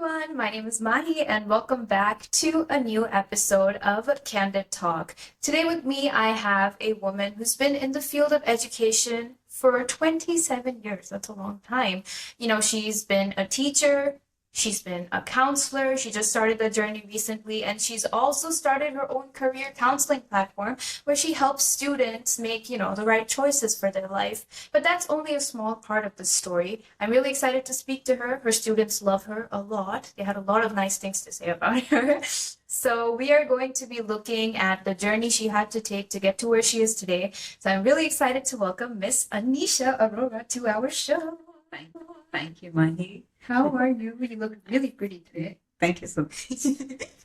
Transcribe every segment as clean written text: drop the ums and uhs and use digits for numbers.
everyone, my name is Mahi and welcome back to a new episode of Candid Talk. Today with me I have a woman who's been in the field of education for 27 years. That's a long time. She's been a teacher, she's been a counselor, she just started the journey recently, and she's also started her own career counseling platform where she helps students make, the right choices for their life. But that's only a small part of the story. I'm really excited to speak to her. Her students love her a lot. They had a lot of nice things to say about her. So we are going to be looking at the journey she had to take to get to where she is today. So I'm really excited to welcome Miss Anisha Arora to our show. Thank you, Mahi. How are you? You look really pretty today. Thank you so much.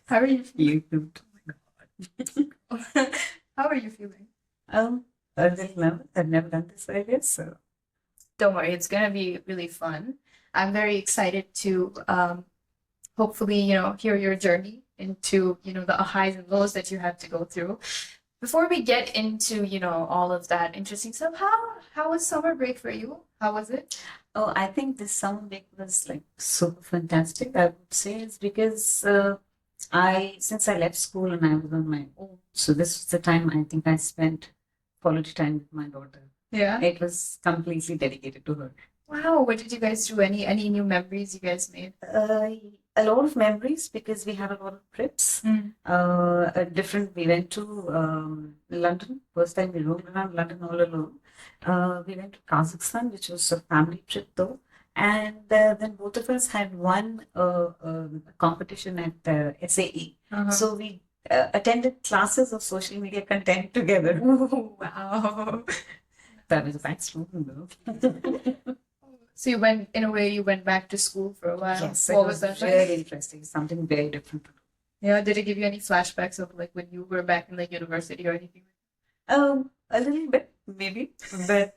How are you feeling? You too. Oh my God. How are you feeling? A little nervous. I've never done this earlier, so. Don't worry, it's gonna be really fun. I'm very excited to hopefully, hear your journey into, the highs and lows that you had to go through. Before we get into, all of that interesting stuff, how was summer break for you? How was it? Oh, I think this summer break was like super fantastic. I would say it's because since I left school and I was on my own, so this was the time I think I spent quality time with my daughter. Yeah. It was completely dedicated to her. Wow, what did you guys do? Any new memories you guys made? A lot of memories because we had a lot of trips. We went to London. First time we roamed around London all alone. We went to Kazakhstan, which was a family trip though. And then both of us had won a competition at SAE. So we attended classes of social media content together. Oh, wow. That was a bad student though. So you went back to school for a while. Yes, what was that very like? interesting, something very different. Yeah, did it give you any flashbacks of like when you were back in like university or anything? A little bit, maybe.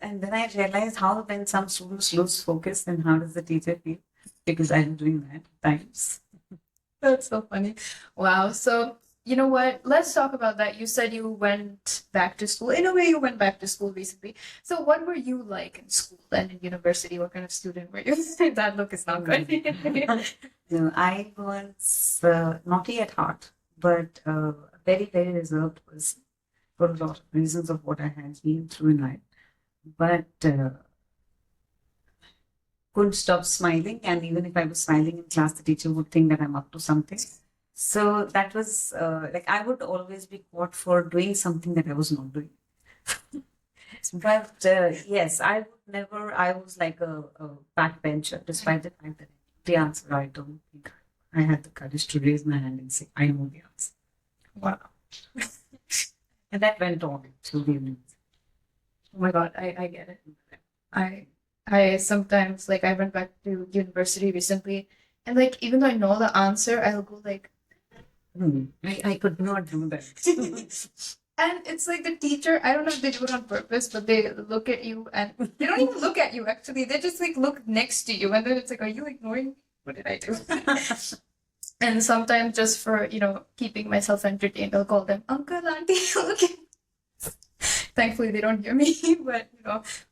And then I realized how when some students lose focus, then how does the teacher feel? Because I'm doing that at times. That's so funny. Wow. So, you know what? Let's talk about that. You said you went back to school. In a way, you went back to school recently. So what were you like in school and in university? What kind of student were you? That look is not good. No, I was naughty at heart, but very, very reserved person for a lot of reasons of what I had been through in life. But couldn't stop smiling, and even if I was smiling in class, the teacher would think that I'm up to something. So that was I would always be caught for doing something that I was not doing. But yes, I was like a backbencher, despite the fact that the answer I don't think I had the courage to raise my hand and say, I know the answer. Wow. And that went on till the evening. Oh my God, I get it. I sometimes I went back to university recently, and even though I know the answer, I'll go I could not do that. and it's like the teacher, I don't know if they do it on purpose, but they look at you and they don't even look at you actually. They just look next to you, and then it's are you ignoring me? What did I do? And sometimes just for, keeping myself entertained, I'll call them uncle, auntie, look at me. Thankfully they don't hear me, but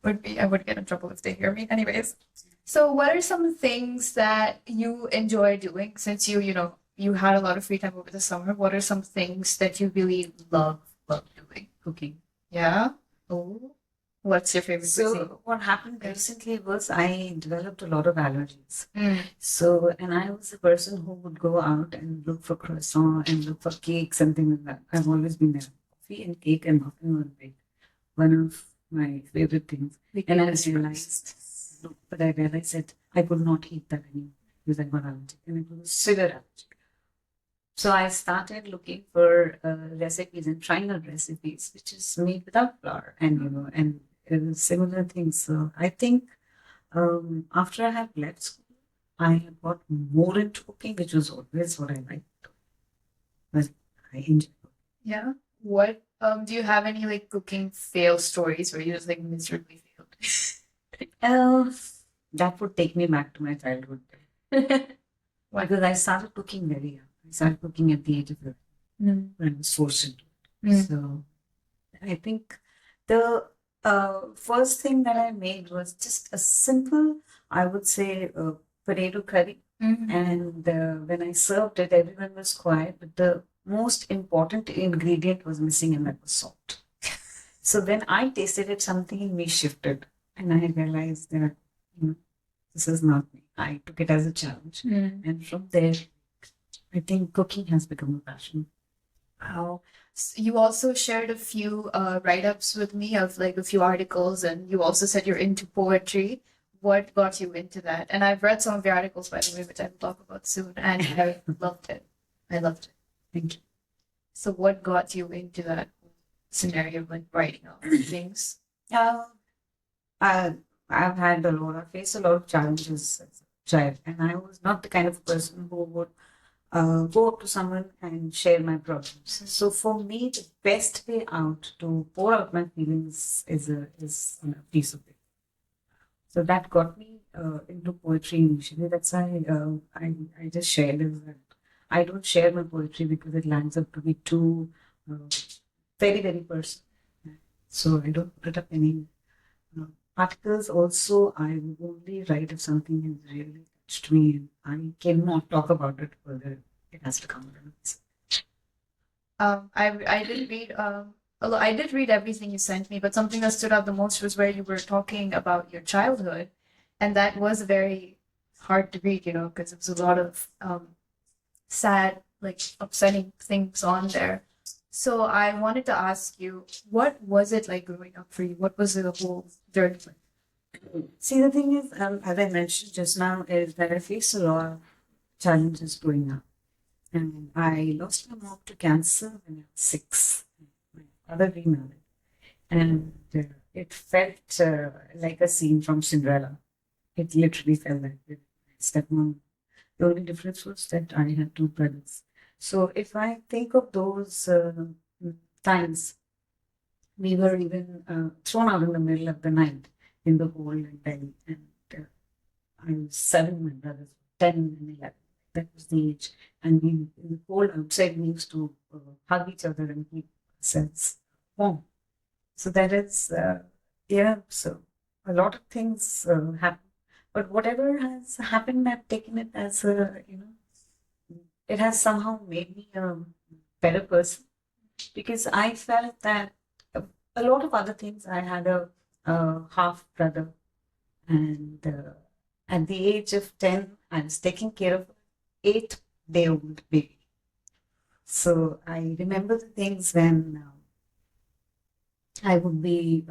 I would get in trouble if they hear me. Anyways. So what are some things that you enjoy doing since you had a lot of free time over the summer? What are some things that you really love doing? Cooking. Yeah? Oh. What's your favorite cuisine? So what happened recently was I developed a lot of allergies. So, and I was the person who would go out and look for croissant and look for cakes and things like that. I've always been there. Coffee and cake and muffin were one of my favorite things. And I realized that I could not eat that anymore because I got allergic, and it was a severe allergy. So I started looking for recipes and trying out recipes which is made without flour and similar things. So I think after I have left school, I have got more into cooking, which was always what I liked. But I enjoy it. Yeah. What do you have any cooking fail stories where you just miserably failed? That would take me back to my childhood. Because I started cooking very young. I started cooking at the age of 11 when I was forced into it. So I think the first thing that I made was just a simple, I would say, potato curry And when I served it, everyone was quiet, but the most important ingredient was missing, and that was salt. So when I tasted it, something in me shifted, and I realized that this is not me. I took it as a challenge, and from there, I think cooking has become a passion. Wow. You also shared a few write-ups with me of like a few articles, and you also said you're into poetry. What got you into that? And I've read some of your articles, by the way, which I'll talk about soon, and I loved it. I loved it. Thank you. So what got you into that scenario of like writing out things? I've had faced a lot of challenges as a child, and I was not the kind of person who would go up to someone and share my problems. So for me, the best way out to pour out my feelings is on a piece of paper. So that got me into poetry initially. That's why I just shared is that I don't share my poetry because it lands up to be too very, very personal. So I don't put up any articles. Also, I would only write if something has really touched me, and I cannot talk about it further. It has to come out. I did read I did read everything you sent me, but something that stood out the most was where you were talking about your childhood, and that was very hard to read, because it was a lot of sad, like upsetting things on there. So I wanted to ask you, what was it like growing up for you? What was the whole journey like? See, the thing is, as I mentioned just now, is that I faced a lot of challenges growing up. And I lost my mom to cancer when I was 6. My father remarried. And it felt like a scene from Cinderella. It literally felt like it. My stepmom. The only difference was that I had 2 brothers. So if I think of those times, we were even thrown out in the middle of the night in the hole in Delhi. And I was 7, my brothers were 10 and 11. That was the age. And we, in the cold outside, we used to hug each other and keep ourselves warm. So that is, so a lot of things happen. But whatever has happened, I've taken it as it has somehow made me a better person, because I felt that a lot of other things. I had a half brother, and at the age of 10, I was taking care of 8-day-old baby. So I remember the things when I would be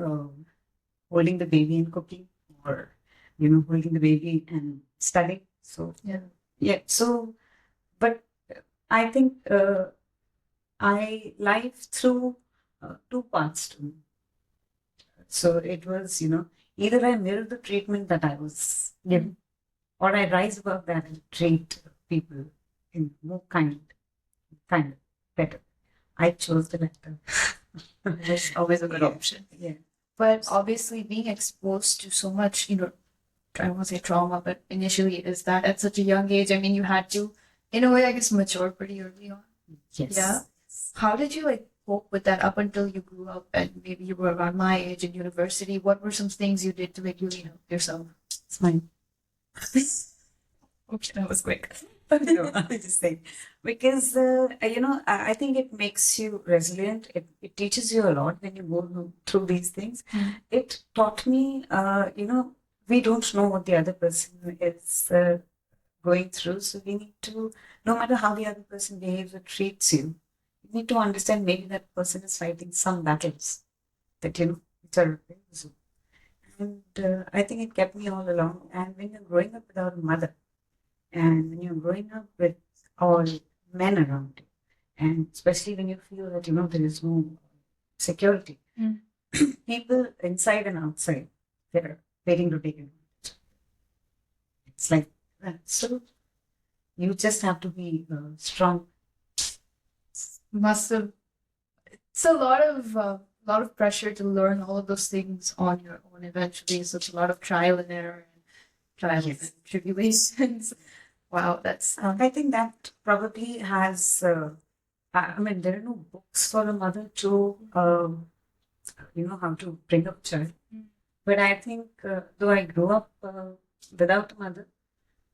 holding the baby and cooking, or holding the baby and studying. So yeah. So, but I think life through 2 parts to me. So it was either I mirror the treatment that I was given, or I rise above that and treat people in more kind, better. I chose the latter. It's always a good option. Yeah. But obviously, being exposed to so much, I don't want to say trauma, but initially is that at such a young age. I mean, you had to, in a way, I guess, mature pretty early on. Yes. Yeah. How did you cope with that up until you grew up and maybe you were around my age in university? What were some things you did to really help yourself? It's fine. Okay, that was quick. No, I just say, because I think it makes you resilient. It teaches you a lot when you go through these things. It taught me, we don't know what the other person is going through, so we need to, no matter how the other person behaves or treats you, you need to understand maybe that person is fighting some battles that which are so. And I think it kept me all along. And when you're growing up without a mother, and when you're growing up with all men around you, and especially when you feel that there is no security, people inside and outside, they're waiting to take advantage. It's like that. So you just have to be strong. It's a lot of pressure to learn all of those things on your own eventually. So it's a lot of trial and error and trials and tribulations. Wow, that's. I think that probably has. I mean, there are no books for a mother to, how to bring up child. But I think, though I grew up without a mother,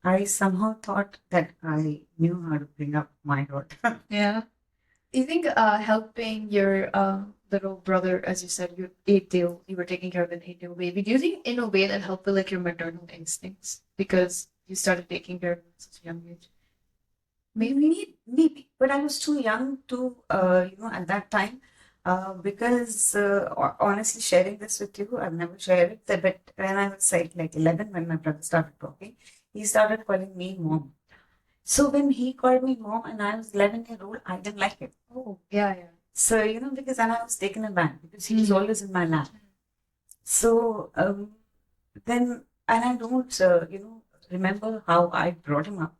I somehow thought that I knew how to bring up my daughter. Yeah. You think helping your little brother, as you said, you you were taking care of an 8-year-old baby. Do you think in a way that helped with like your maternal instincts because you started taking care of him at such a young age? Maybe, but I was too young to, at that time, because honestly, sharing this with you, I've never shared it. But when I was like 11, when my brother started talking, he started calling me mom. So when he called me mom and I was 11-year-old, I didn't like it. Oh, yeah, yeah. So, because then I was taken aback because he was always in my lap. So then, and I don't, remember how I brought him up.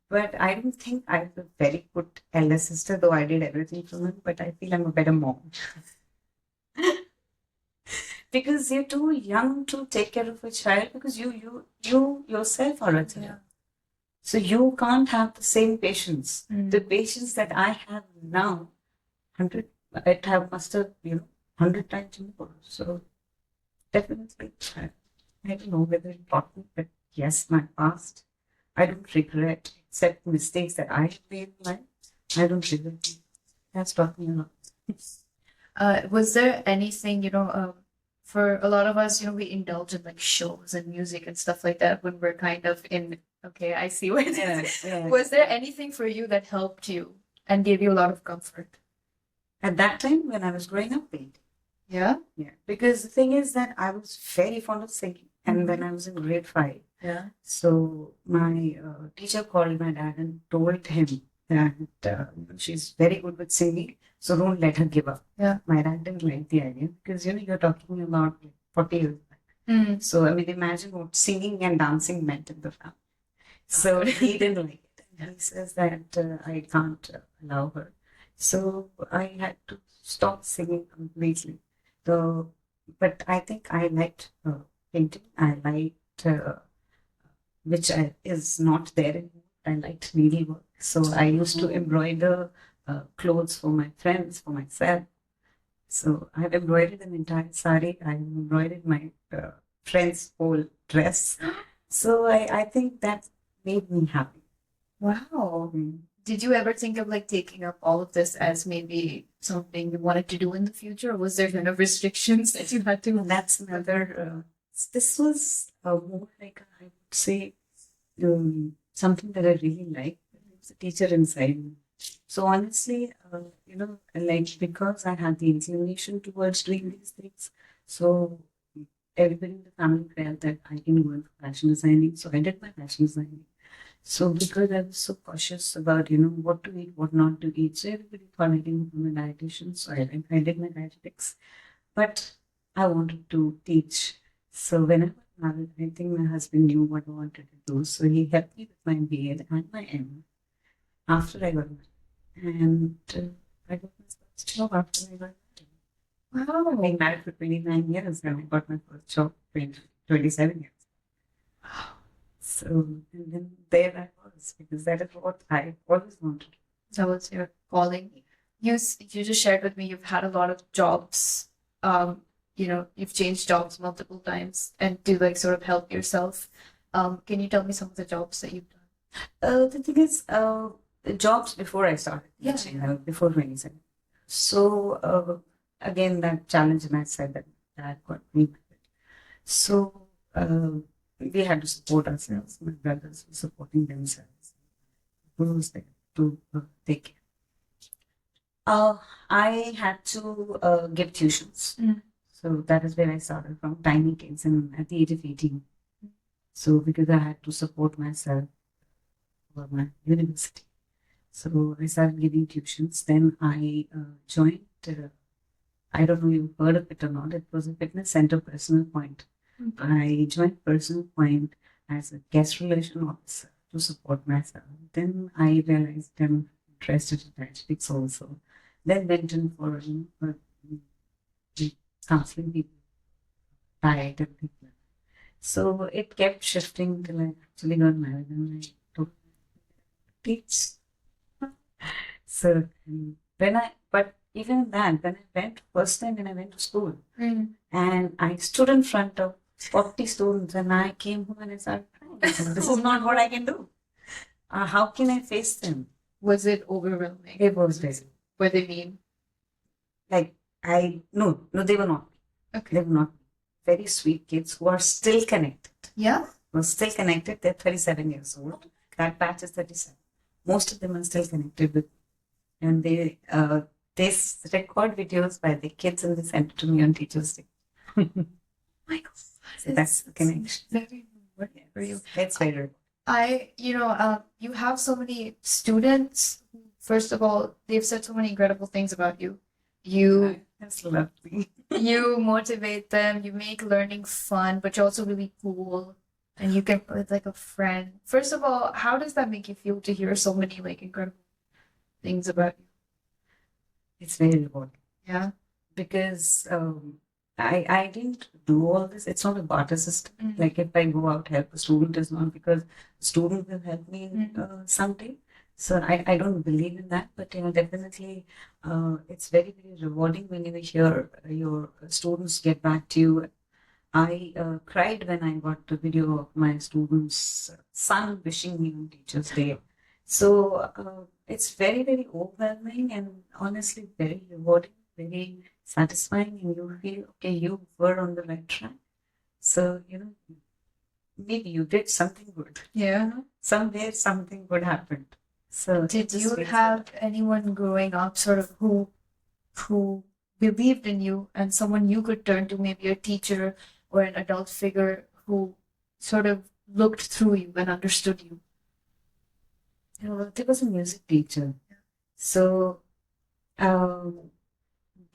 But I don't think I'm a very good elder sister, though I did everything for him. But I feel I'm a better mom. Because you're too young to take care of a child because you yourself are a child. Yeah. So you can't have the same patience. The patience that I have now, 100, must have, 100 times more. So definitely, I don't know whether it taught me, but yes, my past, I don't regret, except mistakes that I have made in life. I don't regret it. That's taught me a lot. Was there anything, for a lot of us, we indulge in like shows and music and stuff like that when we're kind of in, okay, I see where this is. Was there anything for you that helped you and gave you a lot of comfort? At that time, when I was growing up, painting. Yeah? Yeah. Because the thing is that I was very fond of singing. And when I was in grade 5, so my teacher called my dad and told him that she's very good with singing, so don't let her give up. Yeah. My dad didn't like the idea because, you're talking about like 40 years back. So, I mean, imagine what singing and dancing meant in the family. So he didn't like it. And he says that I can't allow her. So I had to stop singing completely. But I think I liked painting. I liked, which is not there anymore. I liked needlework. So I used to embroider clothes for my friends, for myself. So I've embroidered an entire sari. I embroidered my friend's whole dress. So I think that made me happy. Wow. Did you ever think of like taking up all of this as maybe something you wanted to do in the future, or was there kind of restrictions that you had to? That's another. This was more like I would say something that I really liked. It was a teacher inside me. So honestly, like because I had the inclination towards doing these things, so everybody in the family felt that I can go into fashion designing. So I did my fashion designing. So because I was so cautious about, what to eat, what not to eat, so everybody thought I can become a dietitian. So I did my dietetics, but I wanted to teach. So when I got married, I think my husband knew what I wanted to do. So he helped me with my BEd and my MA after I got married. And I got my first job after I got married. Wow. I've been married for 29 years and I got my first job in 27 years. So, and then there I was, because that is what I always wanted. That was your calling. You just shared with me you've had a lot of jobs. You've changed jobs multiple times and to like sort of help yourself. Can you tell me some of the jobs that you've done? The thing is, the jobs before I started teaching, before 27. So, again, that challenge, and I said that got me with it. So, we had to support ourselves. My brothers were supporting themselves. Who was there to take care? I had to give tuitions. So that is where I started from, tiny kids, and at the age of 18. So because I had to support myself for my university. So I started giving tuitions. Then I joined, I don't know if you've heard of it or not, it was a fitness center, Personal Point. I joined Personal Point as a guest relation officer to support myself. Then I realized I'm interested in dietetics also. Then went in for counseling people, diet and things like that. So it kept shifting till I actually got married and I took teach. So but even that, when I went first time when I went to school and I stood in front of 40 students and I came home and I started crying. This is not what I can do. How can I face them? Was it overwhelming? It was very. Were they mean? Like, no, they were not. Okay. They were not. Very sweet kids who are still connected. Yeah? Who are still connected. They're 37 years old. That batch is 37. Most of them are still connected with, and they record videos by the kids and they send it to me on Teachers' Day. My God. So that's the connection. Very rewarding for you. It's very. You have so many students. First of all, they've said so many incredible things about you. That's lovely. You motivate them, you make learning fun, but you're also really cool. And you can with like a friend. First of all, how does that make you feel to hear so many like incredible things about you? It's very rewarding. Yeah. Because I didn't do all this. It's not a barter system. Like if I go out help a student, is not because the student will help me someday. So I don't believe in that, but definitely it's very, very rewarding when you hear your students get back to you. I cried when I got the video of my student's son wishing me on Teachers' Day. So it's very, very overwhelming and honestly very rewarding, very satisfying, and you feel, okay, you were on the right track. So, maybe you did something good. Yeah. Somewhere something good happened. So did you have anyone growing up sort of who believed in you and someone you could turn to, maybe a teacher or an adult figure who sort of looked through you and understood you? There was a music teacher. So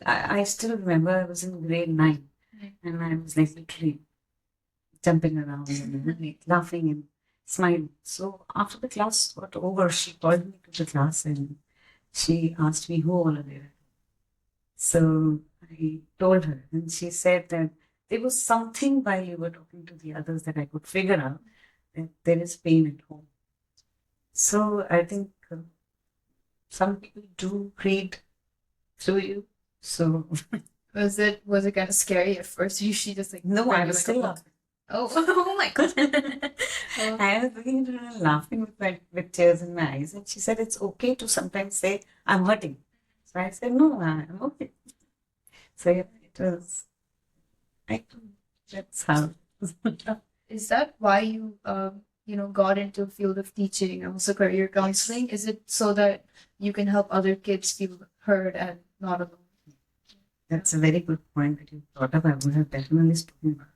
I still remember I was in grade 9 and I was like literally jumping around and like, laughing and smiling. So after the class got over, she called me to the class and she asked me who all are there. So I told her and she said that there was something while you were talking to the others that I could figure out that there is pain at home. So I think some people do read through you. So was it kind of scary at first? She just like no, I was still laughing. Oh my God. I was looking at her and laughing with tears in my eyes, and she said it's okay to sometimes say I'm hurting. So I said no, I'm okay. So yeah, it was. That's how. Is that why you got into the field of teaching and also career counseling? Is it so that you can help other kids feel heard and not alone? That's a very good point that you brought up. I would have definitely spoken about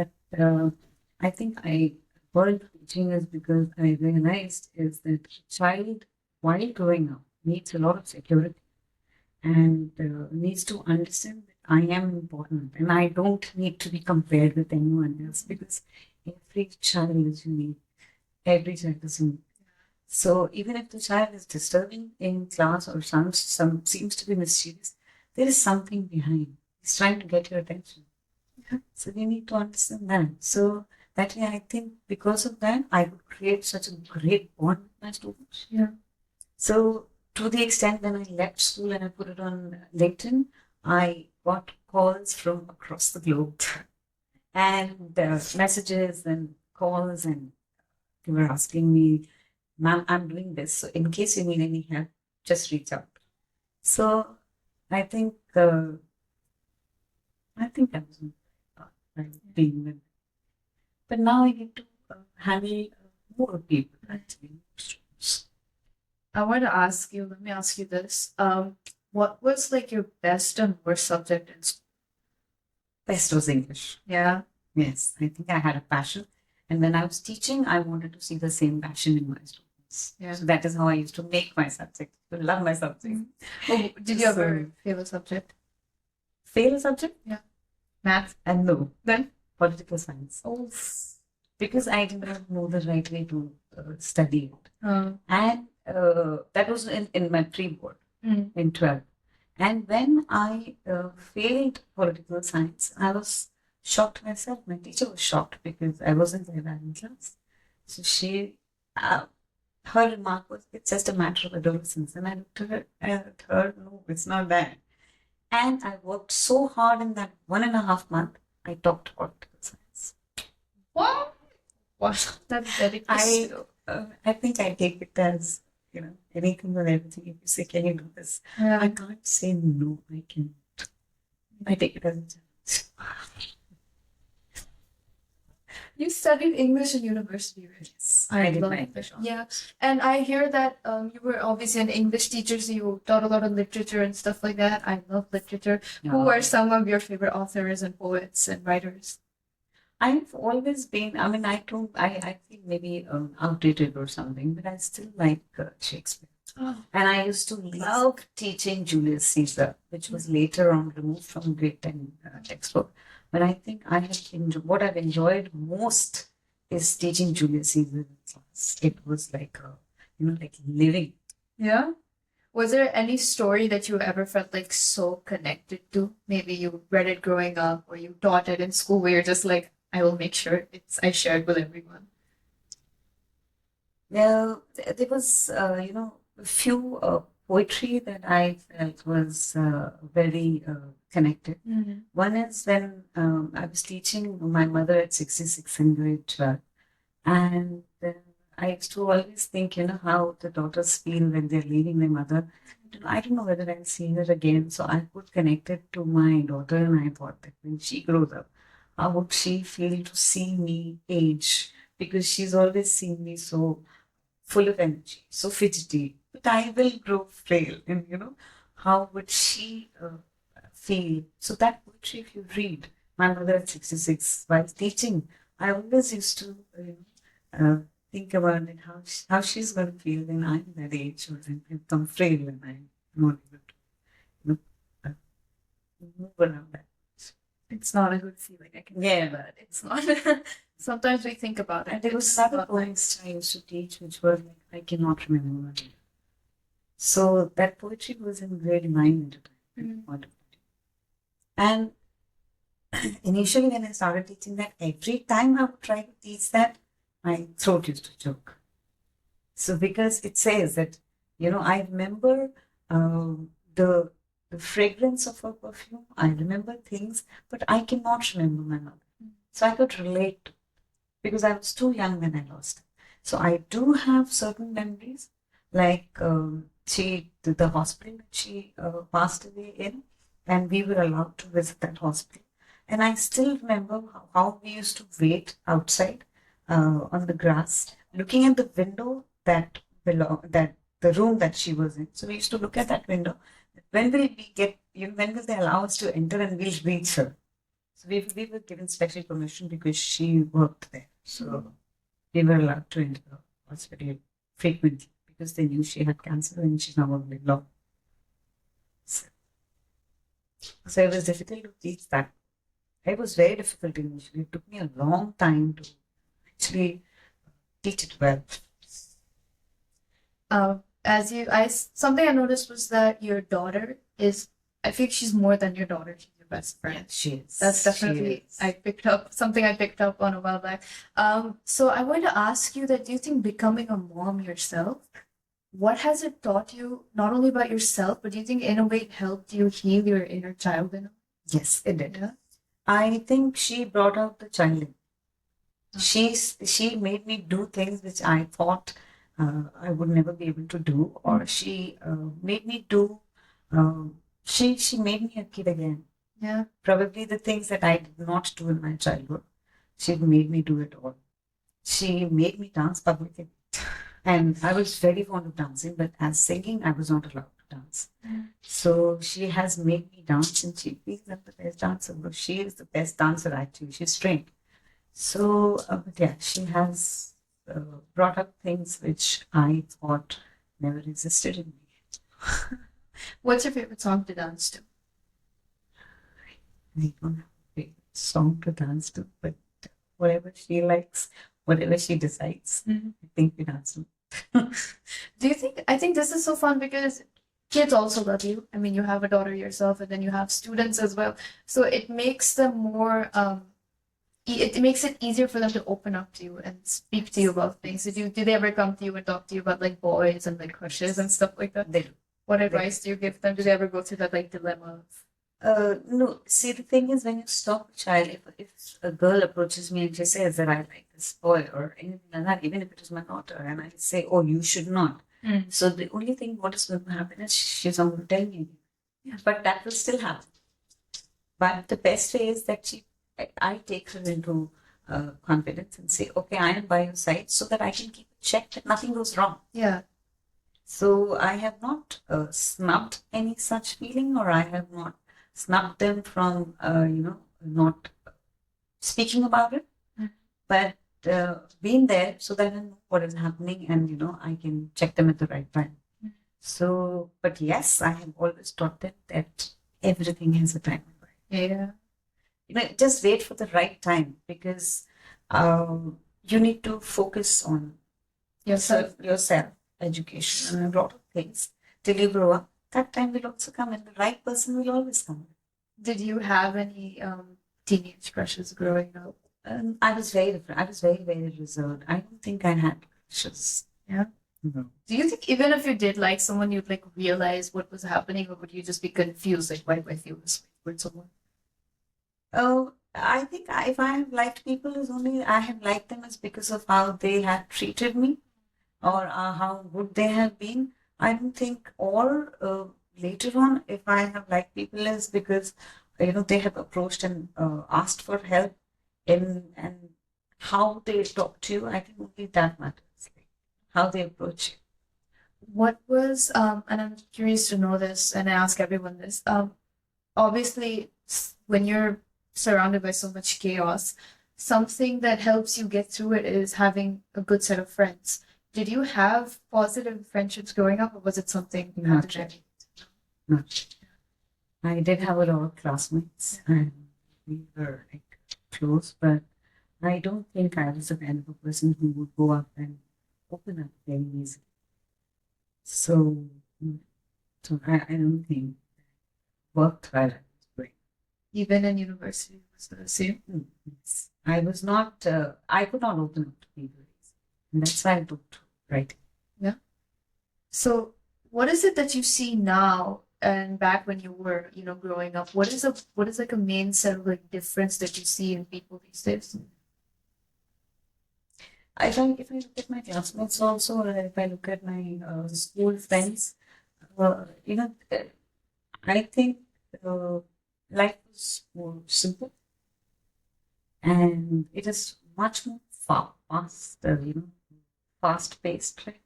it. But I think I got into teaching is because I realized is that a child, while growing up, needs a lot of security and needs to understand that I am important and I don't need to be compared with anyone else because every child is unique. Every child is unique. So even if the child is disturbing in class or some seems to be mischievous, there is something behind. He's trying to get your attention. So we need to understand that. So that way, I think because of that, I would create such a great bond with my students. Yeah. So to the extent when I left school and I put it on LinkedIn, I got calls from across the globe and messages and calls, and they were asking me, "Ma'am, I'm doing this. So in case you need any help, just reach out." So I think I was being with, but now I get to handle more people actually. I want to ask you. Let me ask you this. What was like your best and worst subject in school? Best was English. Yeah. Yes, I think I had a passion, and when I was teaching, I wanted to see the same passion in my students. Yeah. So that is how I used to make my subject, to love my subject. Oh, did you ever fail a subject? Fail a subject? Yeah. Math? And no. Then? Political science. Oh. Because I did not know the right way to study it. And that was in my pre-board in 12. And when I failed political science, I was shocked myself. My teacher was shocked because I wasn't there in class. So her remark was, "It's just a matter of adolescence." And I looked at her and heard, "No, it's not that." And I worked so hard in that 1.5 months, I taught political science. What? Wow, that's dedication. I think I take it as, anything or everything. If you say, can you do this? Yeah. I can't say no, I can. I take it as a challenge. You studied English in university, right? Yes, I did love my it. English honors. Yeah, and I hear that you were obviously an English teacher, so you taught a lot of literature and stuff like that. I love literature. Who are some of your favorite authors and poets and writers? I've always been, I feel maybe outdated or something, but I still like Shakespeare. Oh. And I used to love teaching Julius Caesar, which was later on removed from grade 10 textbook. But I think what I've enjoyed most is teaching Julius Caesar in class. It was like, like living. Yeah. Was there any story that you ever felt like so connected to? Maybe you read it growing up or you taught it in school where you're just like, I will make sure I share it with everyone. Well, there was, a few poetry that I felt was very connected. Mm-hmm. One is when I was teaching my mother at 66 in grade 12. And I used to always think, how the daughters feel when they're leaving their mother. I don't know whether I'll see her again. So I could connect it to my daughter, and I thought that when she grows up, how would she feel to see me age? Because she's always seen me so full of energy, so fidgety. But I will grow frail, and how would she feel? So that poetry, if you read, my mother at 66, while teaching, I always used to think about it, how she's going to feel when I'm that age, or when I become frail and I'm not able to move around that. It's not a good feeling. I can Yeah, but it's not. Sometimes we think about it. And there was It's another not poems I used to teach, which was like, I cannot remember. So that poetry was in grade 9 at the time. And initially, when I started teaching that, every time I would try to teach that, my throat used to choke. So because it says that, I remember the fragrance of her perfume, I remember things, but I cannot remember my mother. So I could relate to it because I was too young when I lost her. So I do have certain memories, like the hospital that she passed away in, and we were allowed to visit that hospital. And I still remember how we used to wait outside on the grass, looking at the window that the room that she was in. So we used to look at that window. When will we when will they allow us to enter and we'll reach her? So we were given special permission because she worked there. So we were allowed to enter the hospital frequently because they knew she had cancer and she's now only long. So it was difficult to teach that. It was very difficult initially. It took me a long time to actually teach it well. Something I noticed was that your daughter is, I think she's more than your daughter. She's your best friend. Yeah, she is. That's definitely, I picked up on a while back. So I wanted to ask you that, do you think becoming a mom yourself, what has it taught you, not only about yourself, but do you think in a way it helped you heal your inner child in a way? Yes, it did. Yeah. I think she brought out the child in. She made me do things which I thought I would never be able to do, or she made me do. She made me a kid again. Yeah. Probably the things that I did not do in my childhood, she made me do it all. She made me dance publicly, and I was very fond of dancing, but as singing, I was not allowed to dance. So she has made me dance, and she feels I'm the best dancer. But she is the best dancer actually. She's trained. So, but yeah, she has brought up things which I thought never existed in me. What's your favorite song to dance to? I don't have a favorite song to dance to, but whatever she likes, whatever she decides, I think we dance to. Do you think, I think this is so fun because kids also love you. I mean, you have a daughter yourself, and then you have students as well. So it makes them more, it makes it easier for them to open up to you and speak to you about things. Do they ever come to you and talk to you about like boys and like crushes and stuff like that? They do. What advice do you give them? Do they ever go through that like dilemma of No, see, the thing is, when you stop a child, if a girl approaches me and she says that I like this boy or anything like that, even if it is my daughter, and I say, oh, you should not. So the only thing what is going to happen is she's not going to tell me. But that will still happen. But the best way is that I take her into confidence and say, okay, I am by your side so that I can keep a check that nothing goes wrong. Yeah. So I have not snubbed any such feeling, or I have not snubbed them from, not speaking about it, but being there so that I know what is happening and, I can check them at the right time. So, but yes, I have always taught them that everything has a time. Yeah. Just wait for the right time, because you need to focus on yourself, education, and a lot of things till you grow up. That time will also come, and the right person will always come. Did you have any teenage crushes growing up? I was very different. I was very, very reserved. I don't think I had crushes. Yeah. No. Do you think even if you did like someone, you'd like realize what was happening, or would you just be confused, like, why do I feel this way with someone? Oh, I think if I have liked people, is only I have liked them is because of how they had treated me, or how good they have been. I don't think, or later on, if I have liked people, is because they have approached and asked for help and how they talk to you. I think only that matters, like how they approach you. What was and I'm curious to know this, and I ask everyone this. Obviously, when you're surrounded by so much chaos, something that helps you get through it is having a good set of friends. Did you have positive friendships growing up, or was it something you had Not to yet. Not yet. I did have a lot of classmates, and we were like close, but I don't think I was the kind of a person who would go up and open up very easily. So, I don't think it worked well. Even in university was the same? Yes. I was not, I could not open up to people. And that's why I took writing. Yeah. So what is it that you see now and back when you were, growing up? What is like a main set of like difference that you see in people these days? If I look at my classmates also, or if I look at my school friends, I think life was more simple, and it is much more fast paced, right?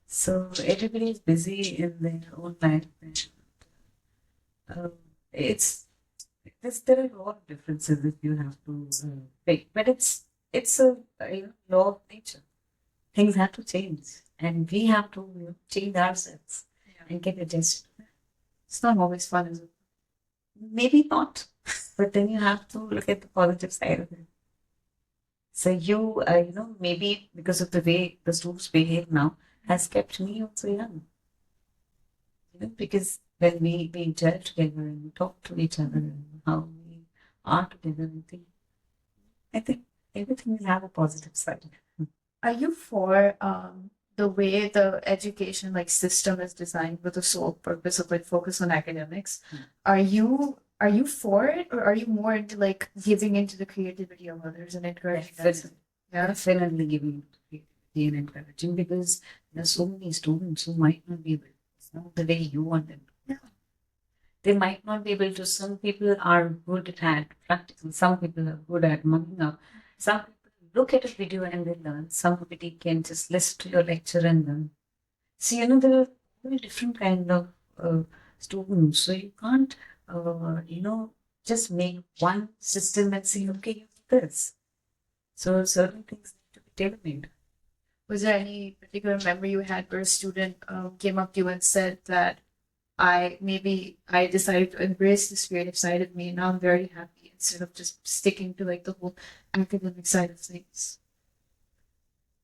So everybody is busy in their own life, and there are a lot of differences if you have to pick, but it's a law of nature. Things have to change, and we have to change ourselves and get adjusted. It's not always fun, is it? Maybe not, but then you have to look at the positive side of it. So maybe because of the way the students behave now has kept me also young. Because when we gel together and we talk to each other and how we are together, I think everything will have a positive side. Are you for the way the education system is designed with the sole purpose of focus on academics? Are you for it, or are you more into giving into the creativity of others and encouraging that? Yeah. Definitely giving creativity and encouraging, because there are so many students who might not be able to, it's not the way you want them to. Yeah. They might not be able to. Some people are good at practicing, some people are good at mugging up, some people look at a video and they learn, somebody can just listen to your lecture and learn. So, there are very different kind of students, so you can't just make one system and say, okay, you do this. So certain things need to be tailor-made. Was there any particular memory you had where a student came up to you and said that I decided to embrace this creative side of me, and now I'm very happy, instead of just sticking to the whole academic side of things?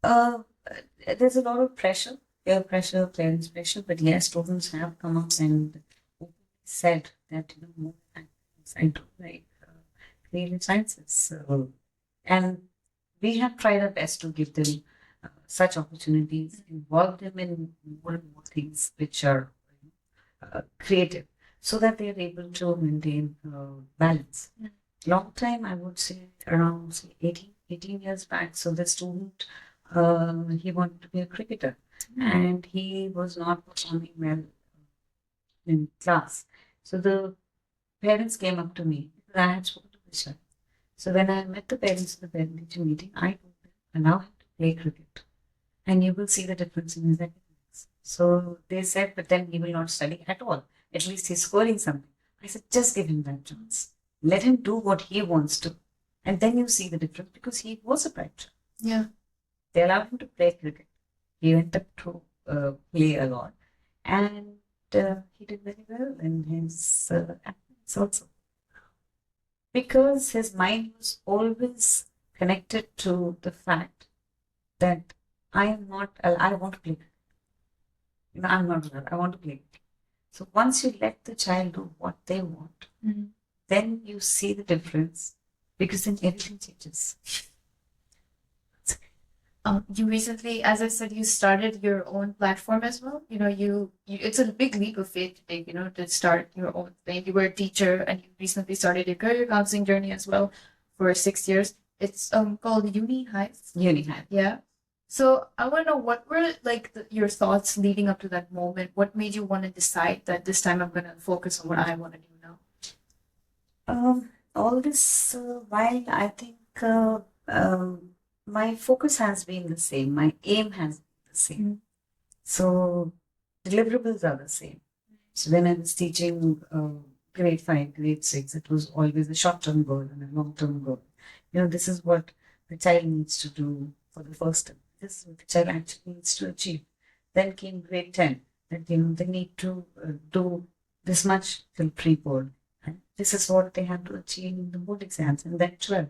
There's a lot of pressure, peer pressure, parents' pressure, but yes, students have come up and said that more I do like creative sciences. So, and we have tried our best to give them such opportunities, involve them in more and more things which are creative. so that they are able to maintain balance. Long time, I would say around say 18 years back. So the student, he wanted to be a cricketer and he was not performing well in class. So the parents came up to me because I had spoken to the child. So when I met the parents at the parent-teacher meeting, I told them, allow him to play cricket and you will see the difference in his academics. So they said, but then he will not study at all. At least he's scoring something. I said, just give him that chance. Let him do what he wants to. And then you see the difference because he was a bright child. Yeah. They allowed him to play cricket. He went up to play a lot. And he did very well in his academics also. Because his mind was always connected to the fact that I want to play cricket. I'm not good. I want to play cricket. So once you let the child do what they want, then you see the difference because then everything changes. You recently, as I said, you started your own platform as well. You it's a big leap of faith to take, to start your own thing. You were a teacher and you recently started your career counseling journey as well for 6 years. It's called UniHive. UniHive. Yeah. So I want to know what were your thoughts leading up to that moment? What made you want to decide that this time I'm going to focus on what I want to do now? All this while I think my focus has been the same. My aim has been the same. So deliverables are the same. So when I was teaching grade 5, grade 6, it was always a short-term goal and a long-term goal. This is what the child needs to do for the first term. This is what the child actually needs to achieve. Then came grade 10, that they need to do this much till pre-board. And this is what they have to achieve in the board exams. And then 12.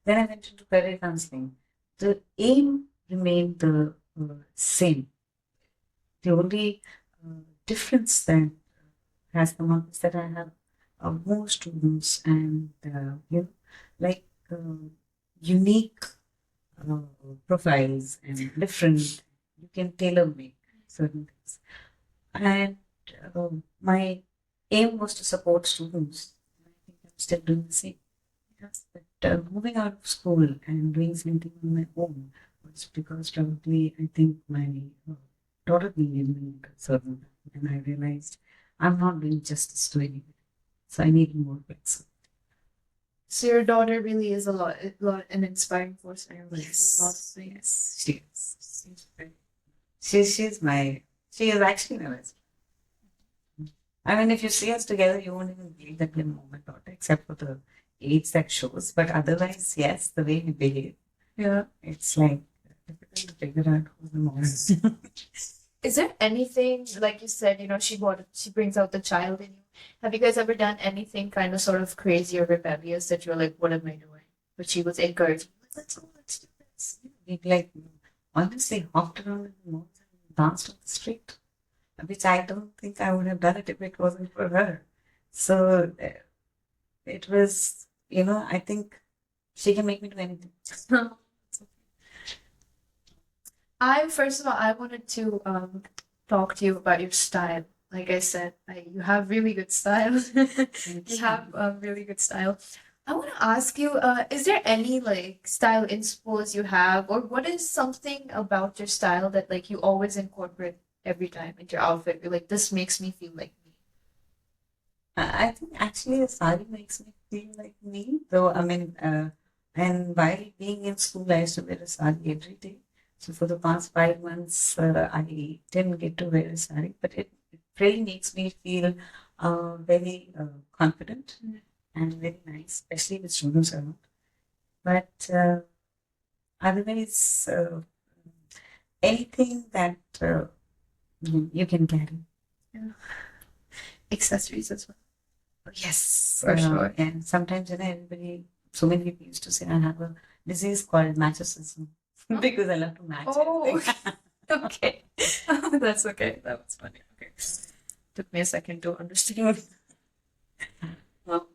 Then I went into career counseling. The aim remained the same. The only difference that has come up is that I have more students and unique profiles and different. You can tailor make certain things. And my aim was to support students. I think I'm still doing the same. But moving out of school and doing something on my own was because probably I think my daughter needed me at a certain time, and I realized I'm not doing justice to anybody, so I need more flexibility. So your daughter really is a lot an inspiring force in your life. Yes, she is. She is actually my best friend. I mean, if you see us together, you won't even believe that we're mom and daughter, except for the age that shows. But otherwise, yes, the way we behave, it's like difficult to figure out who the mom is. Is there anything, like you said, she brings out the child in you. Have you guys ever done anything kind of sort of crazy or rebellious that you're like, what am I doing? But she was encouraging, let's go, let's do this. We honestly hopped around in the malls and danced on the street, which I don't think I would have done it if it wasn't for her. So it was, I think she can make me do anything. First of all, I wanted to talk to you about your style. Like I said, you have really good style. You have really good style. I want to ask you, is there any style inspos you have, or what is something about your style that you always incorporate every time into your outfit? You're like, this makes me feel like me. I think actually a sari makes me feel like me. Though I mean, and while being in school, I used to wear a sari every day. So for the past 5 months, I didn't get to wear a sari, but it really makes me feel very confident and very nice, especially with students around. But otherwise, anything that you can carry. Accessories as well. Yes, For sure. And sometimes, so many people used to say I have a disease called matchicism because I love to match everything. Okay. That's okay. That was funny. Okay. Took me a second to understand. Well,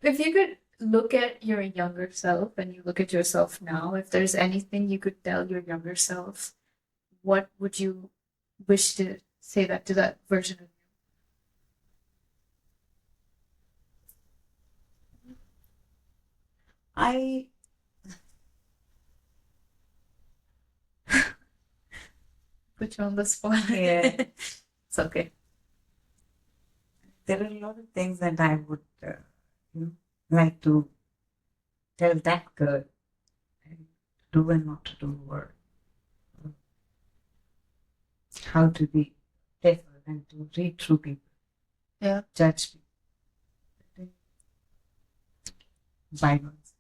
if you could look at your younger self and you look at yourself now, if there's anything you could tell your younger self, what would you wish to say that to that version of I Put you on the spot. Yeah. It's okay. There are a lot of things that I would like to tell that girl do and not to do, or how to be careful and to read through people. Yeah. Judge people. Bygones.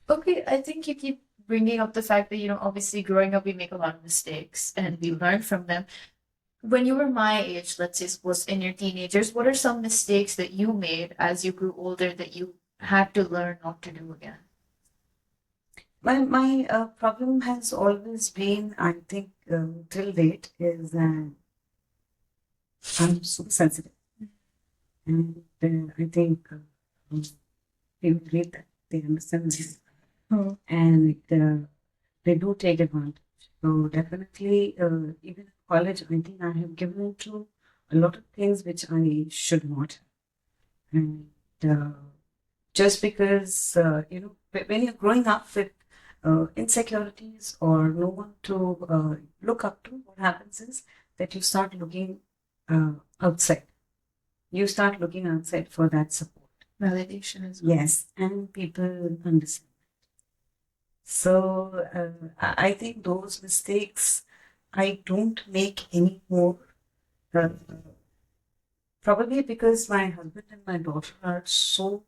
Okay, I think you keep bringing up the fact that, obviously growing up, we make a lot of mistakes and we learn from them. When you were my age, let's say, was in your teenagers, what are some mistakes that you made as you grew older that you had to learn not to do again? My problem has always been, I think, till date, is that I'm super sensitive. And I think people read that, they understand this. And they do take advantage. So definitely, even in college, I think I have given into a lot of things which I should not have. And just because, when you're growing up with insecurities or no one to look up to, what happens is that you start looking outside. You start looking outside for that support. Validation as well. Yes, and people understand. So I think those mistakes I don't make anymore. Probably because my husband and my daughter are so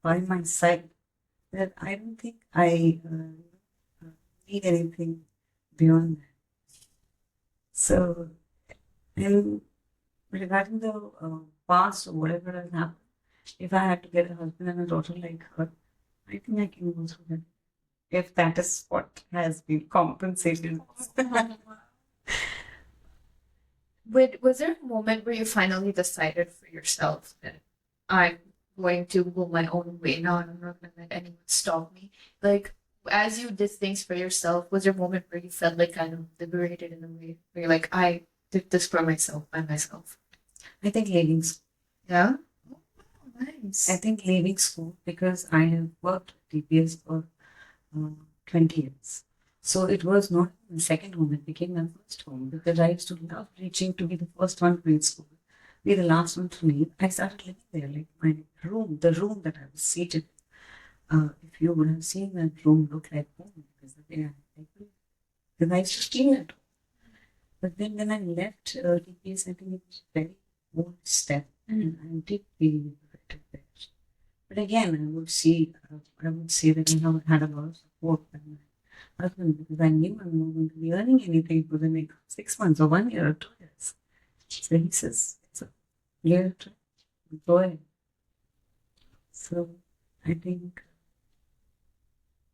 by my side that I don't think I need anything beyond that. So, and regarding the past or whatever has happened, if I had to get a husband and a daughter like her, I think I can go through that. If that is what has been compensated. Was there a moment where you finally decided for yourself that I'm going to go my own way now and I'm not going to let anyone stop me? Like, as you did things for yourself, was there a moment where you felt like kind of liberated in a way where you're like, I did this for myself, by myself? I think leaving school. Yeah? Oh, nice. I think leaving school because I have worked at DPS for 20 years. So it was not the second home, it became my first home because I used to love reaching to be the first one to reach school, be the last one to leave. I started living there, like my room, the room that I was seated. If you would have seen that room look like home, because the way because I used to clean it. But then when I left DPS, I think it was a very bold step, and I did feel regretted there. But again, I would say that I have had a lot of support from my husband because I knew I'm not going to be earning anything for the next 6 months or 1 year or 2 years. So he says, it's a clear trip, go ahead. So I think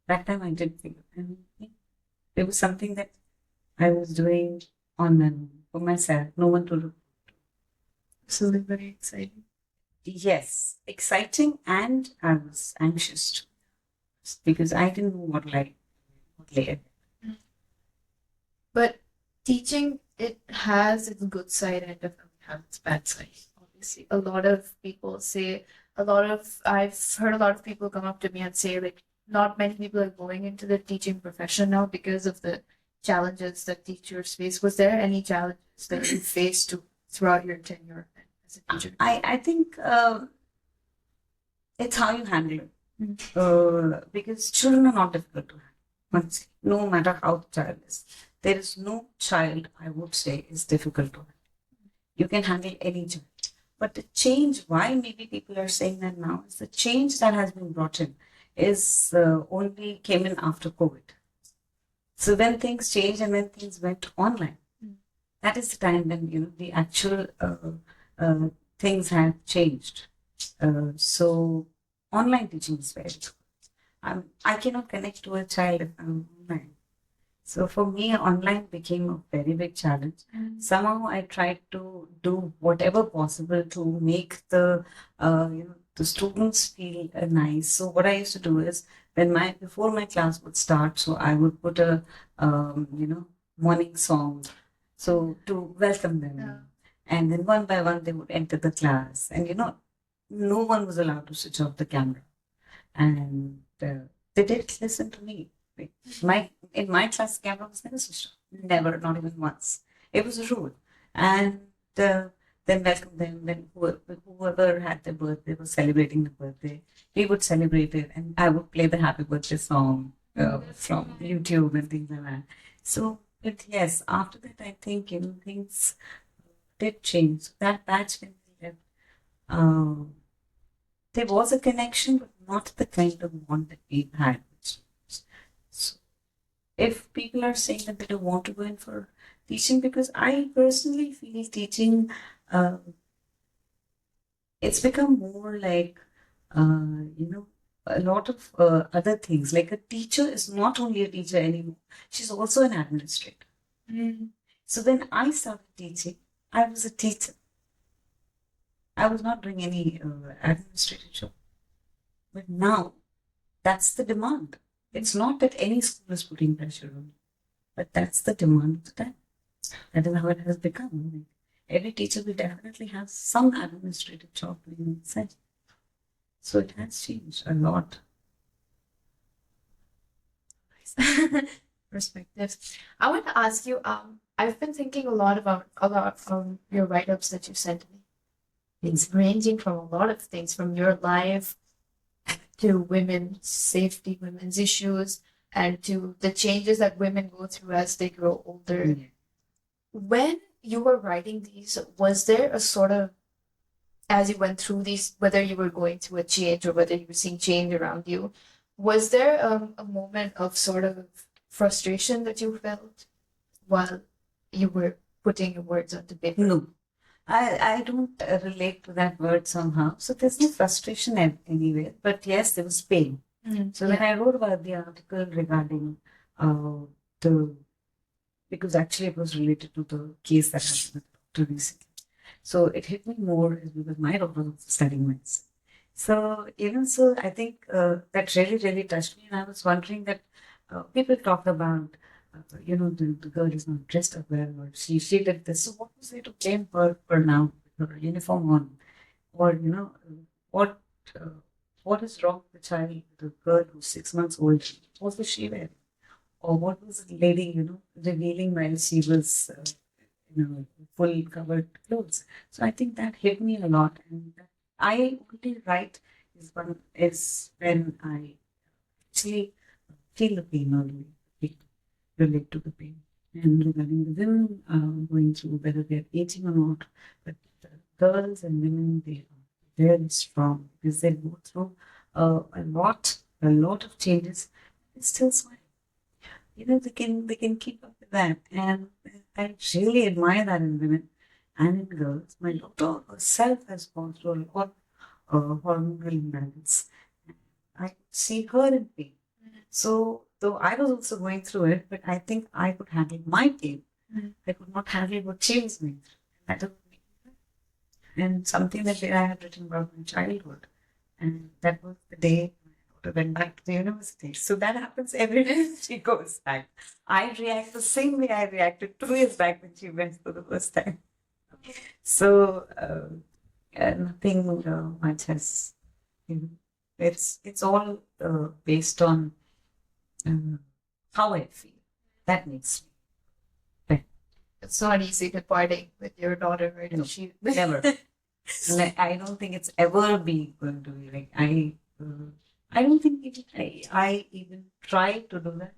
that time I did figure, and it was something that I was doing on my own, for myself, no one to look to. So very exciting. Yes, exciting, and I was anxious too, because I didn't know what lay ahead. But teaching, it has its good side and definitely has its bad side. Obviously, I've heard a lot of people come up to me and say, like, not many people are going into the teaching profession now because of the challenges that teachers face. Was there any challenges that you faced throughout your tenure as a teacher? I think it's how you handle it. Because children are not difficult to handle. No matter how the child is. There is no child, I would say, is difficult to handle. You can handle any child. But the change, why maybe people are saying that now, is the change that has been brought in is only came in after COVID. So when things changed and when things went online, that is the time when the actual things have changed. So online teaching is very good. I cannot connect to a child if I'm online. So for me, online became a very big challenge. Somehow I tried to do whatever possible to make the students feel nice. So what I used to do is before my class would start, so I would put a morning song, so to welcome them. Yeah. And then one by one they would enter the class, and no one was allowed to switch off the camera. and they did listen to me. In my class, camera was never switched on. Never, not even once. It was a rule. And then welcome them. Then whoever had their birthday was celebrating the birthday. We would celebrate it, and I would play the happy birthday song from YouTube and things like that. So, but yes, after that, I think things did change. So that batch when we left, uh, there was a connection, but not the kind of bond that we had with students. So if people are saying that they don't want to go in for teaching, because I personally feel teaching, uh, it's become more like, a lot of other things. Like a teacher is not only a teacher anymore, she's also an administrator. So when I started teaching, I was a teacher. I was not doing any administrative job. But now, that's the demand. It's not that any school is putting pressure on you, but that's the demand of the time. That is how it has become. Every teacher will definitely have some administrative job doing inside. So it has changed a lot. Perspective. I want to ask you, I've been thinking a lot about your write-ups that you sent me. It's ranging from a lot of things, from your life to women's safety, women's issues, and to the changes that women go through as they grow older. When you were writing these, was there a sort of, as you went through these, whether you were going through a change or whether you were seeing change around you, was there a moment of sort of frustration that you felt while you were putting your words onto paper? No, I don't relate to that word somehow. So there's no frustration anywhere. But yes, there was pain. So when I wrote about the article regarding because actually it was related to the case that happened with the doctor recently. So it hit me more is because my daughter was studying medicine. So even so, I think that really, really touched me. And I was wondering that people talk about, the girl is not dressed up well, or she did this. So what was there to blame her for now with her uniform on? Or, what is wrong with the child, the girl who's 6 months old? What was she wearing? Or what was the lady, revealing while she was, full covered clothes? So I think that hit me a lot. And I only write is when I actually feel the pain or relate to the pain. And regarding the women going through whether they're aging or not, but the girls and women, they are very strong because they go through a lot of changes. They still smile. They can keep up with that, and I really admire that in women and in girls. My daughter herself has gone through a lot of hormonal imbalance. I see her in pain. So, though I was also going through it, but I think I could handle my pain. I could not handle what she was going through. That doesn't make me right. And something that I had written about my childhood, and that was the day my daughter went back to the university. So that happens every day she goes back. I react the same way I reacted 2 years back when she went for the first time. So nothing much has, it's all based on how I feel. That makes me better. It's not easy departing with your daughter, right? No, She never. I don't think it's ever going to be like I don't think I even try to do that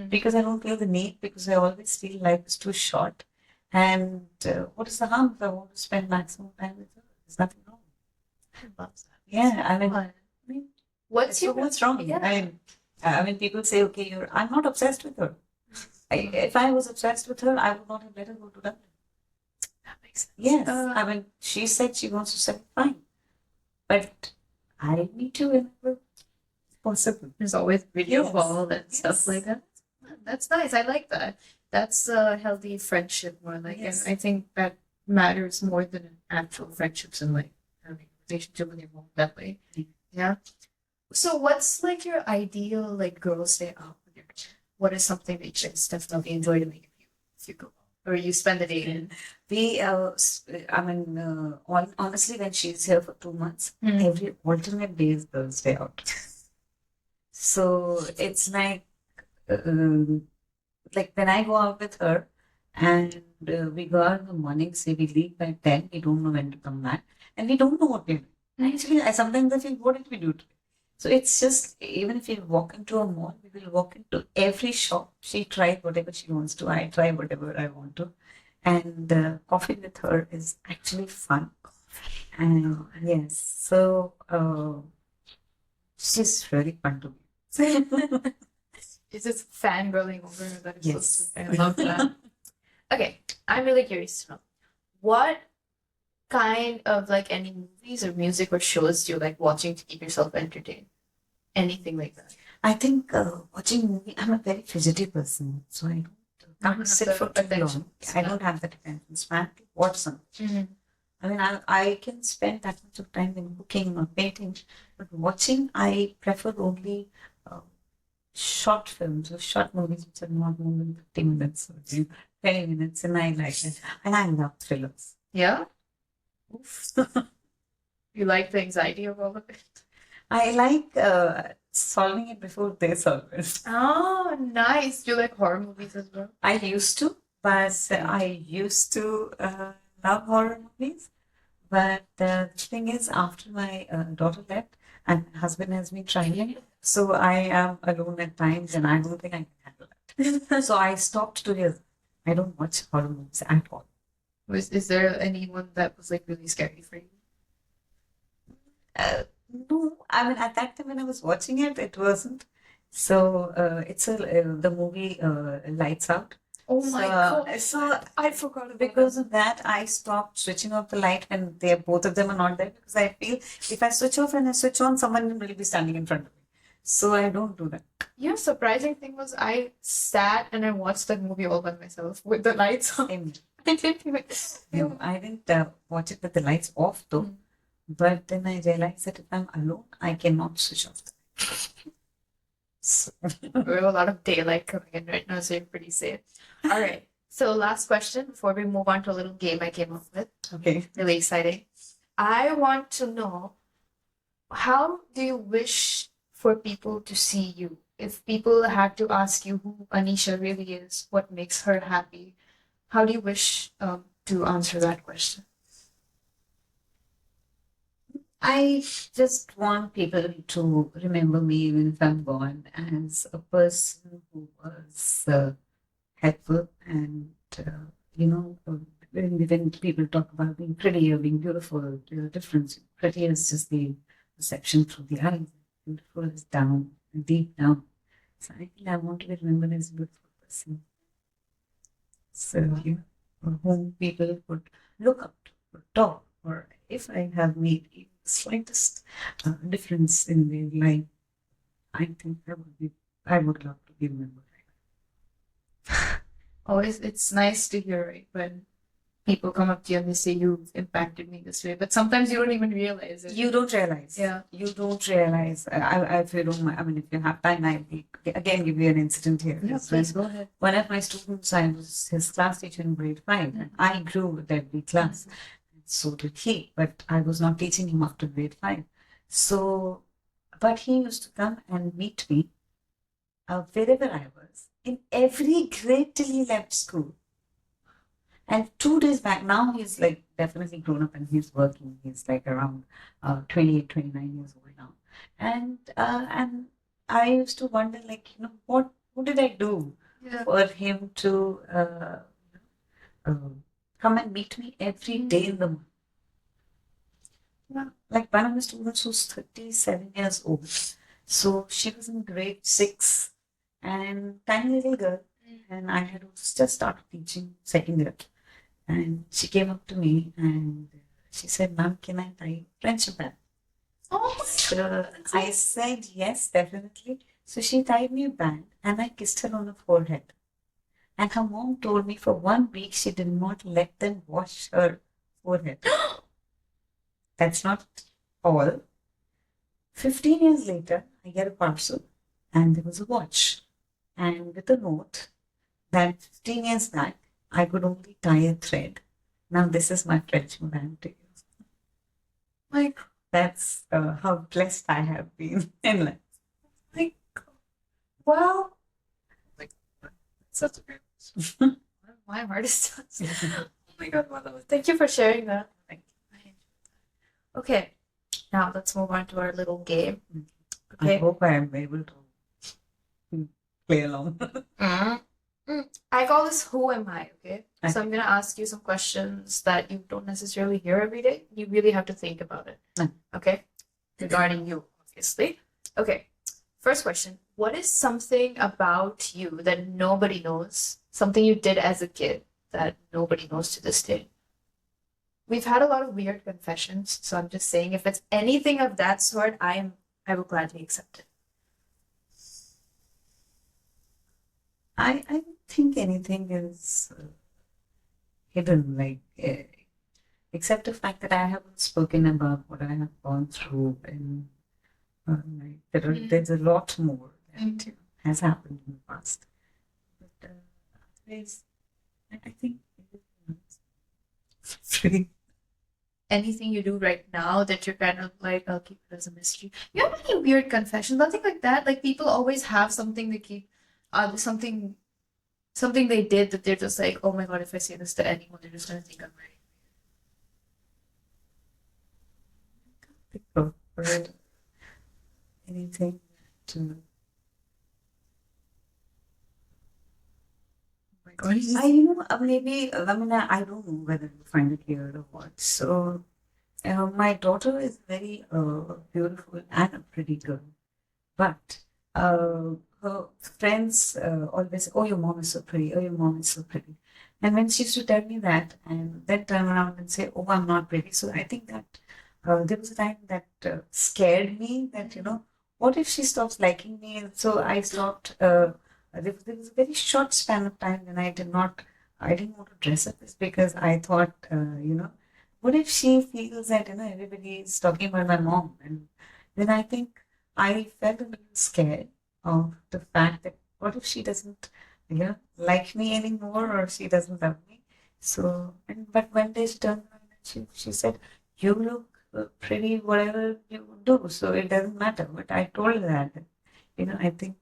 because I don't feel the need, because I always feel life is too short. And what is the harm if I want to spend maximum time with her? There's nothing wrong. I love that. Yeah, I mean, what's wrong? Yeah. I mean, people say, okay, I'm not obsessed with her. If I was obsessed with her, I would not have let her go to Dublin. That makes sense. Yes, I mean, she said she wants to study, fine. But I'll meet you whenever possible. There's always video Yes. call and stuff Yes. like that. That's nice. I like that. That's a healthy friendship, more like, Yes. and I think that matters more than actual friendships and like having a relationship with your mom that way. Yeah. So what's like your ideal like girls' day out with your daughter? What is something that you guys definitely enjoy doing if you go out or you spend the day in? We, honestly, when she's here for 2 months, every alternate day is Girls' Day out. So it's like when I go out with her and we go out in the morning, say we leave by 10, we don't know when to come back and we don't know what we're doing. Actually, sometimes I feel, what did we do today? So it's just, even if we walk into a mall, we will walk into every shop. She tries whatever she wants to, I try whatever I want to. And coffee with her is actually fun. And yes, so she's really fun to me. It's just fangirling over her. That is so Yes. sweet. I love that. Okay, I'm really curious to know what kind of like any movies or music or shows do you like watching to keep yourself entertained? Anything like that? I think watching movie, I'm a very fidgety person, so I Not can't sit for too attention long. I span. don't have that attention span to watch something. I mean, I can spend that much of time in cooking or painting, but watching, I prefer only short films or short movies which are not more than 50 minutes or 20 minutes, and I like it. And I love thrillers. Yeah? Oof. You like the anxiety of all of it? I like solving it before they solve it. Oh, nice. Do you like horror movies as well? I used to, but I used to love horror movies. But the thing is, after my daughter left and my husband has been traveling, so I am alone at times and I don't think I can handle it. So I stopped doing it. I don't watch horror movies at all. Is there anyone that was like really scary for you? No, I mean, at that time when I was watching it, it wasn't. So the movie Lights Out. Oh my God. So I forgot about because of that, I stopped switching off the light when both of them are not there, because I feel if I switch off and I switch on, someone will be standing in front of me. So I don't do that. Yeah, surprising thing was I sat and I watched that movie all by myself with the lights on. Same. I didn't even. No, I didn't watch it with the lights off though. But then I realized that if I'm alone, I cannot switch off the light. So, We have a lot of daylight coming in right now, so you're pretty safe. All right. So last question before we move on to a little game I came up with. okay. Really exciting. I want to know, how do you wish for people to see you? If people had to ask you who Anisha really is, what makes her happy, how do you wish to answer that question? I just want people to remember me even if I'm gone as a person who was helpful and, when people talk about being pretty or being beautiful, there's a difference. Pretty is just the perception through the eyes. Beautiful is down, deep down. So I think I want to be remembered as a beautiful person. So, for whom people would look up to or talk, or if I have made even the slightest difference in their life, I think I would love to be remembered. Always, it's nice to hear, right, when people come up to you and they say you've impacted me this way, but sometimes you don't even realize it. You don't realize. Yeah. You don't realize. If you don't mind, I mean, if you have time, I will again give you an incident here. Yeah, It's when please go ahead. one of my students, I was his class teacher in grade 5, and I grew with every class. So did he, but I was not teaching him after grade 5. So, but he used to come and meet me wherever I was, in every grade till he left school. And 2 days back, now he's like definitely grown up and he's working. He's like around 28, 29 years old now. And I used to wonder, like, what did I do Yeah. for him to come and meet me every day in the morning? Yeah. Like one of my students who's 37 years old. So she was in grade 6 and tiny little girl. And I had just started teaching second year. And she came up to me and she said, "Ma'am, can I tie friendship band?" Oh my So I said, "Yes, definitely." So she tied me a band and I kissed her on the forehead. And her mom told me for 1 week she did not let them wash her forehead. That's not all. 15 years later, I get a parcel and there was a watch. And with a note that 15 years back, I could only tie a thread. Now this is my friendship band to you. Like, That's how blessed I have been in life. my Well, Like, such a great question. my heart is touched. Oh my God, Mother. Thank you for sharing that. Thank you. Okay, now let's move on to our little game. I Okay. hope I am able to play along. I call this Who Am I? Okay. So Okay. I'm gonna ask you some questions that you don't necessarily hear every day. You really have to think about it. Okay. Okay. Regarding you, obviously. Okay. First question. What is something about you that nobody knows? Something you did as a kid that nobody knows to this day? We've had a lot of weird confessions, so I'm just saying if it's anything of that sort, I will gladly accept it. I don't think anything is hidden, like, except the fact that I haven't spoken about what I have gone through, and like there's a lot more that has happened in the past. But otherwise, I think it's pretty. Anything you do right now that you're kind of like, I'll keep it as a mystery. You have any weird confessions? Nothing like that. Like people always have something they keep, something they did that they're just like, oh my God, if I say this to anyone, they're just gonna think I'm right. Or anything to. Oh my God, Maybe, I don't know whether you find it weird or what. So, my daughter is very beautiful and a pretty girl, but her friends always say, "Oh, your mom is so pretty. Oh, your mom is so pretty." And when she used to tell me that, and then turn around and say, "Oh, I'm not pretty," so I think that there was a time that scared me. That what if she stops liking me? And so I stopped. There was a very short span of time when I didn't want to dress up, is because I thought, what if she feels that everybody is talking about my mom, and then I think I felt a little scared of the fact that what if she doesn't, like me anymore, or she doesn't love me. So, but one day she turned around and she said, "You look pretty, whatever you do, so it doesn't matter." But I told her that, I think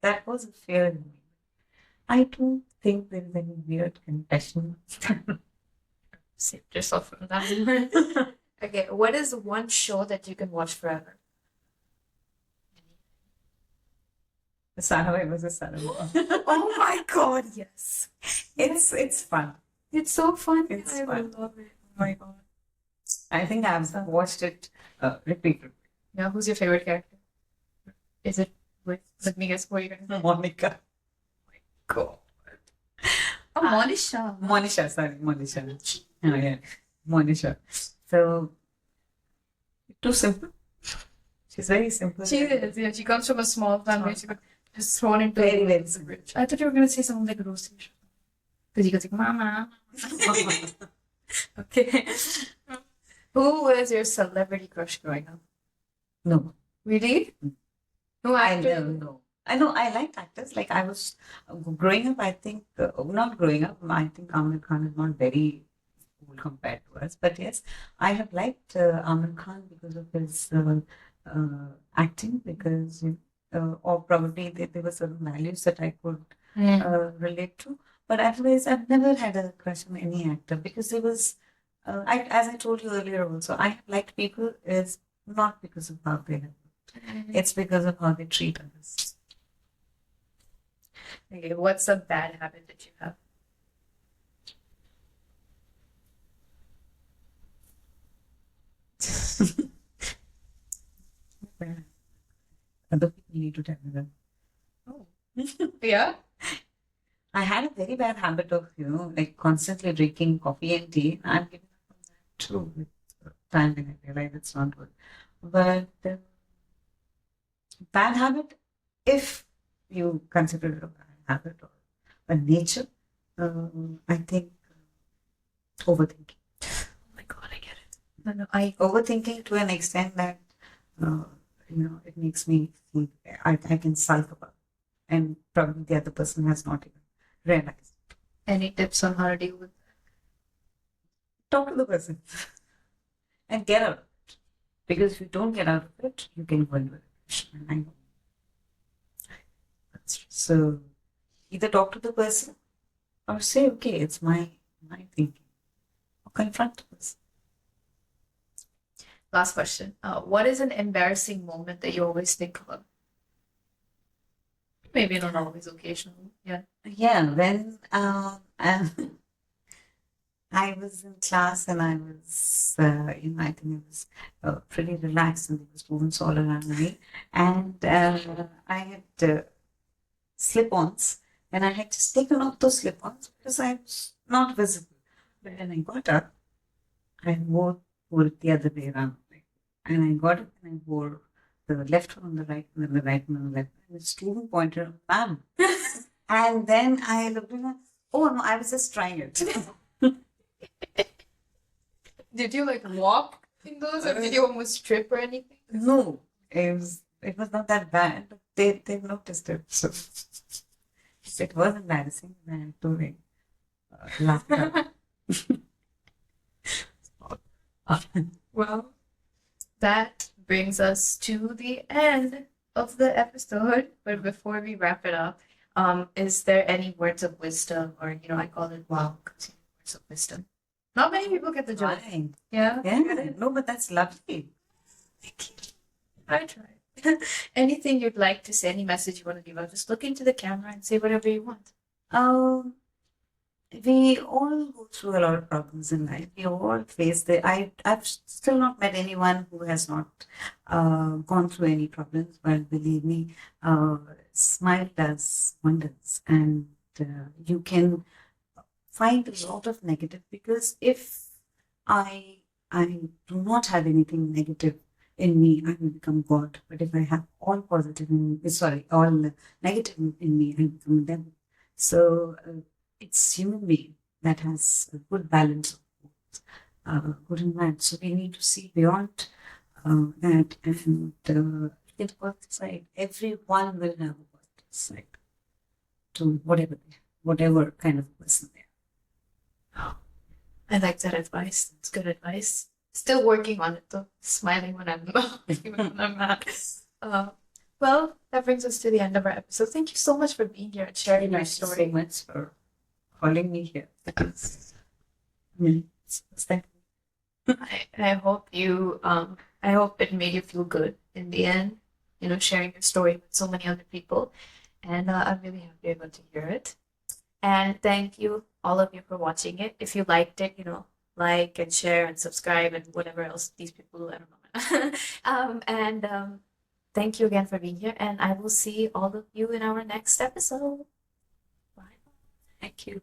that was a fear in me. I don't think there is any weird confession. Saved yourself from that. Okay, what is one show that you can watch forever? Sarah was a Sarah. Oh my God, yes. It's fun. It's so fun. It's I fun. love it. Oh my God. I think I've watched it repeatedly. Yeah, who's your favorite character? Is it let me guess what you're gonna say. Monica. God. Oh, Monisha. Monisha. Oh, yeah. Monisha. So, too simple. She's very simple. She is, yeah. She comes from a small family. She got just thrown into Very, very the simple. bridge. I thought you were gonna say something like roasting. Because he goes like, Mama. Okay. Who was your celebrity crush growing up? No. Really? No I actor? don't know. I know I liked actors. Like I was growing up, I think, not growing up, I think Amir Khan is not very old compared to us. But yes, I have liked Amir Khan because of his acting, because, or probably there were certain values that I could relate to. But otherwise, I've never had a crush on any actor, because it was, as I told you earlier also, I have liked people is not because of how they look. It's because of how they treat others. Okay, what's a bad habit that you have? Other people need to tell me that. Oh. Yeah? I had a very bad habit of, like constantly drinking coffee and tea. I'm giving up on that too with time when I realize it's not good. But bad habit, if you consider it a bad habit or a nature, I think overthinking. Oh my God, I get it. No, I Overthinking to an extent that, it makes me feel I can sulk about it. And probably the other person has not even realized. any tips on how to deal with Talk to the person and get out of it. Because if you don't get out of it, you can go into a depression. And I know. So either talk to the person or say, okay, it's my thinking, or confront the person. Last question. What is an embarrassing moment that you always think about? Maybe not always, occasionally. Yeah. Yeah, when I was in class and I was, I think it was pretty relaxed and there was students all around me. And I had slip-ons and I had just taken off those slip-ons because I was not visible. But when I got up, I wore it the other way around. And I got up and I wore the left one on the right and then the right one on the left. And the student pointed out, ma'am. And then I looked at her, oh no, I was just trying it. Did you like walk in those, or did you almost trip or anything? No, it was not that bad. But they noticed it, so it was embarrassing. I had to laugh it out. Well, that brings us to the end of the episode. But before we wrap it up, is there any words of wisdom, or I call it wow, words of wisdom? Not many people get the joke. Fine. Yeah. Yeah, no, but that's lovely. Thank you. I tried. Anything you'd like to say, any message you want to give out, just look into the camera and say whatever you want. We all go through a lot of problems in life. We all face I've still not met anyone who has not gone through any problems, but believe me, smile does wonders, and you can find a lot of negative, because if I do not have anything negative in me, I will become God. But if I have all positive all negative in me, I become a devil. So it's human being that has a good balance of both, good and bad. So we need to see beyond that and get the positive side. Everyone will have a positive side to whatever kind of person they are. I like that advice. It's good advice. Still working on it though. Smiling when I'm even when I'm mad. Well, that brings us to the end of our episode. Thank you so much for being here and sharing your story. Thank you so much for calling me here. Because, it's that. I hope I hope it made you feel good in the end, sharing your story with so many other people. And I'm really happy I got to hear it. And thank you, all of you, for watching it. If you liked it, like and share and subscribe and whatever else these people do, I don't know. Thank you again for being here. And I will see all of you in our next episode. Bye. Thank you.